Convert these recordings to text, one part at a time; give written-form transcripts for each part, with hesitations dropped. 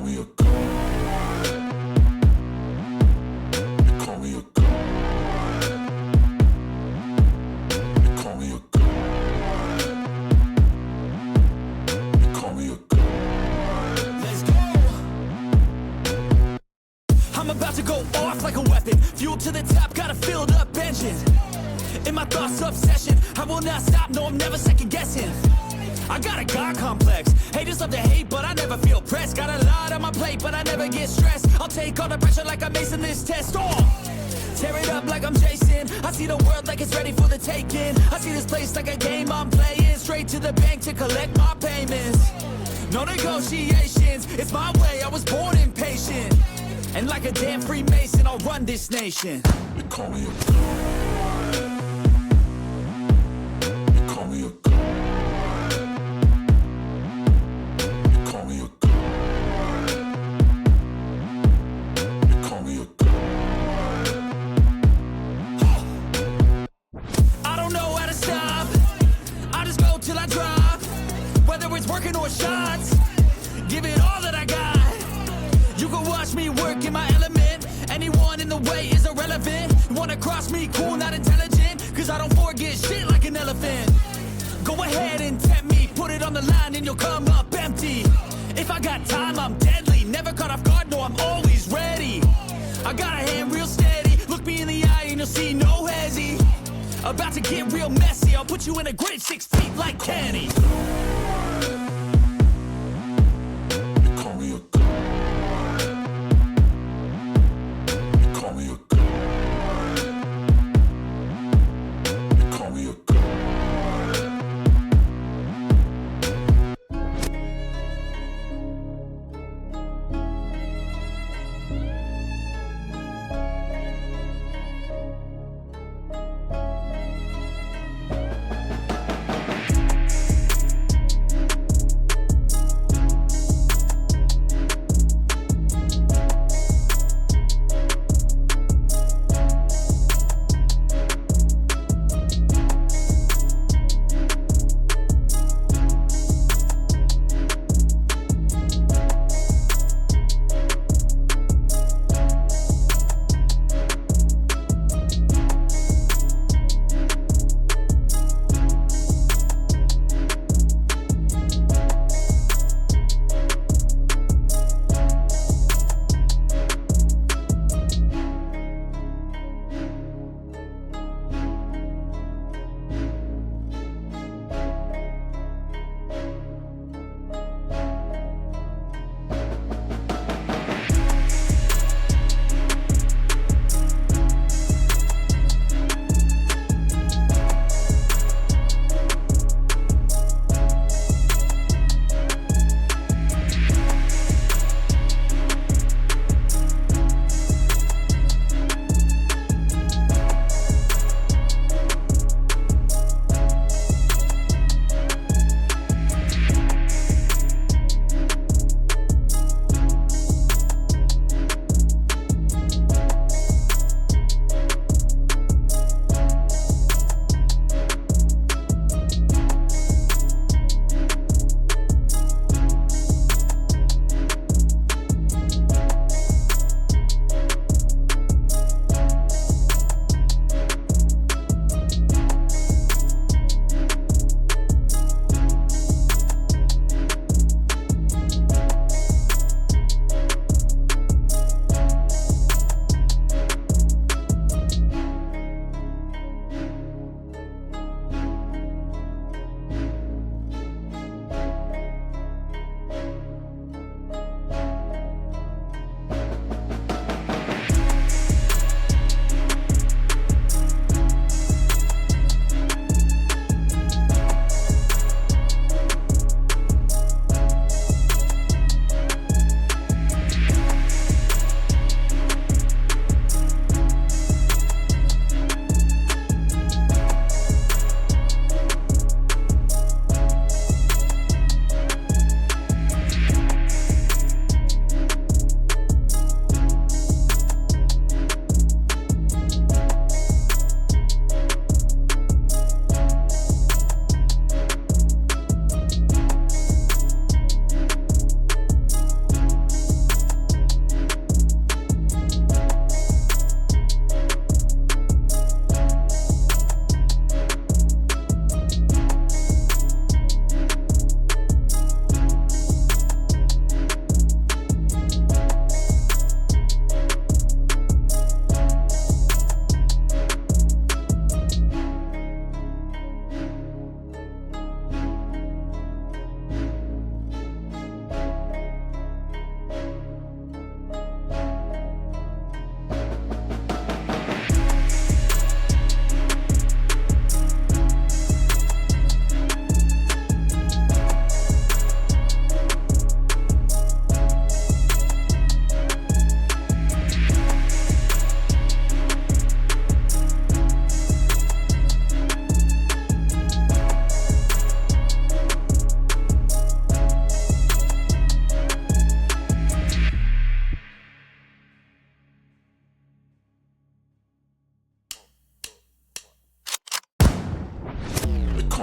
me a god. They call me a god. They call me a god. They call me a god. Let's go. I'm about to go off like a weapon. Fuel to the top, got a filled up engine. In my thoughts, obsession. I will not stop, no, I'm never second guessing. I got a God complex. Haters love to hate, but I never feel pressed. Got a lot on my plate, but I never get stressed. I'll take all the pressure like I'm acing this test. Tear it up like I'm Jason. I see the world like it's ready for the taking. I see this place like a game I'm playing. Straight to the bank to collect my payments. No negotiations, it's my way, I was born impatient. And like a damn Freemason, I'll run this nation. They call me a god. They call me a god. They call me a god. They call me a god. I don't know how to stop. I just go till I drop. Whether it's working or shots, give it all that I got. You can watch me work in my element. Anyone in the way is irrelevant. You wanna cross me, cool, not intelligent. Cause I don't forget shit like an elephant. Go ahead and tempt me, put it on the line and you'll come up empty. If I got time, I'm deadly. Never caught off guard, no, I'm always ready. I got a hand real steady. Look me in the eye and you'll see no hezzy. About to get real messy. I'll put you in a grave 6 feet like Kenny. They call me a god. They call me a god. They call me a god.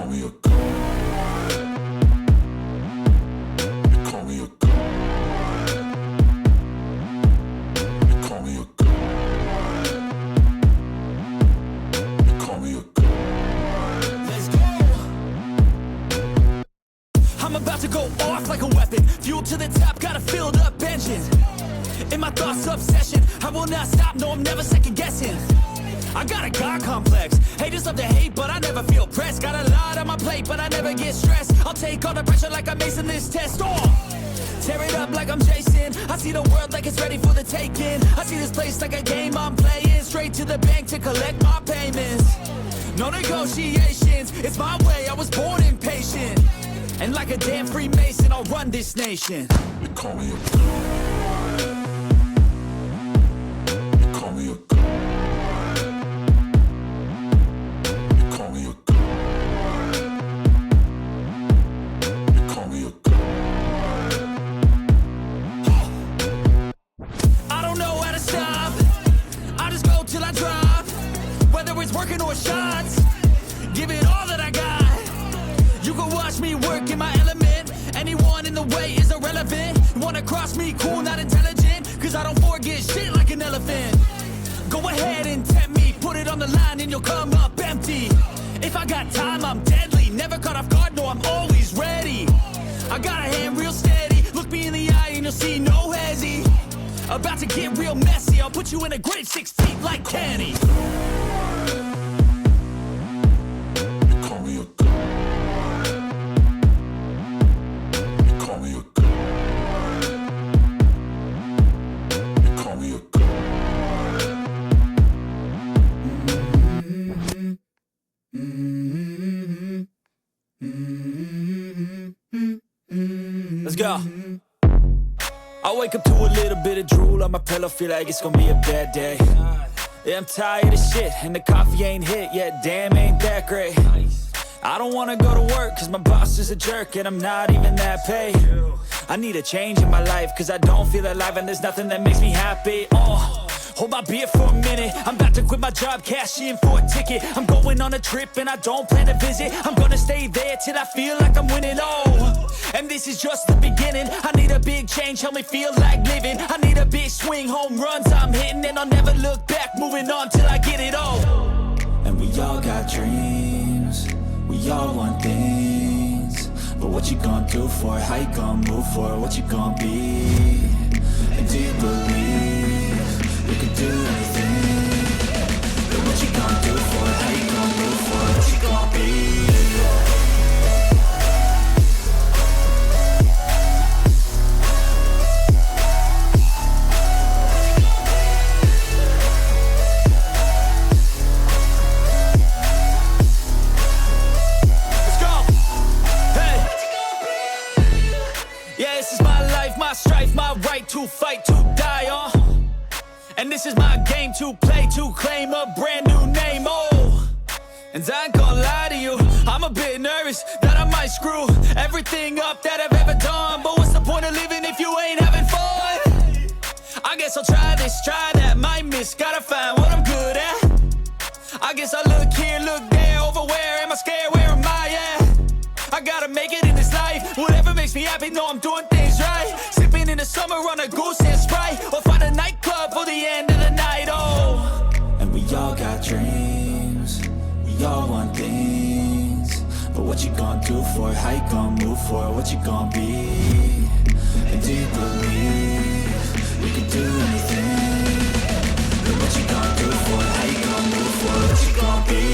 call me a god. You call me a god. You call me a god. You call me a god. Let's go. I'm about to go off like a weapon. Fuel to the top, got a filled up engine. In my thoughts, obsession. I will not stop, no, I'm never second guessing. I got a God complex. Haters love to hate, but I never feel pressed. Got a lot on my plate, but I never get stressed. I'll take all the pressure like I'm acing this test. Tear it up like I'm Jason. I see the world like it's ready for the taking. I see this place like a game I'm playing. Straight to the bank to collect my payments. No negotiations, it's my way, I was born impatient. And like a damn Freemason, I'll run this nation. You call me a god. You call me a god. You call me a god. You call me a god. I don't know how to stop. I just go till I drop. Whether it's working or shots, give it all that I got. You can watch me work in my element. Anyone in the way is irrelevant. You wanna cross me, cool, not intelligent. Cause I don't forget shit like an elephant. Go ahead and tempt me, put it on the line and you'll come up empty. If I got time, I'm deadly. Never caught off guard, no, I'm always ready. I got a hand real steady. Look me in the eye and you'll see no hezzy. About to get real messy. I'll put you in a grave 6 feet like Kenny. You call me a god. You call me a god. You call me a god. Let's go. I wake up to a little bit of drool on my pillow, feel like it's gonna be a bad day. Yeah, I'm tired of shit, and the coffee ain't hit yet, damn, ain't that great. I don't wanna go to work, cause my boss is a jerk, and I'm not even that paid. I need a change in my life, cause I don't feel alive, and there's nothing that makes me happy. Hold my beer for a minute. I'm about to quit my job, cash in for a ticket. I'm going on a trip and I don't plan to visit. I'm gonna stay there till I feel like I'm winning. And this is just the beginning. I need a big change, help me feel like living. I need a big swing, home runs I'm hitting. And I'll never look back, moving on till I get it all. And we all got dreams, we all want things. But what you gonna do for it? How you gonna move for it? What you gonna be? And do you believe you can do anything? But what you gonna do for it? How you gonna move for it? What you gonna be? Let's go! Hey! Yeah, this is my life, my strife, my right to fight, to die on. And this is my game to play, to claim a brand new name, And I ain't gonna lie to you, I'm a bit nervous that I might screw everything up that I've ever done. But what's the point of living if you ain't having fun? I guess I'll try this, try that, might miss, gotta find what I'm good at. I guess I look here, look there, over where am I scared, where am I at? I gotta make it in this life, whatever makes me happy, know I'm doing things right. Sipping in the summer on a goose and Sprite, or find a nightclub for the end of the night, And we all got dreams, we all want things. But what you gonna do for it? How you gonna move for it? What you gonna be? And do you believe you can do anything? But what you gonna do for it? How you gonna move for it? What you gonna be?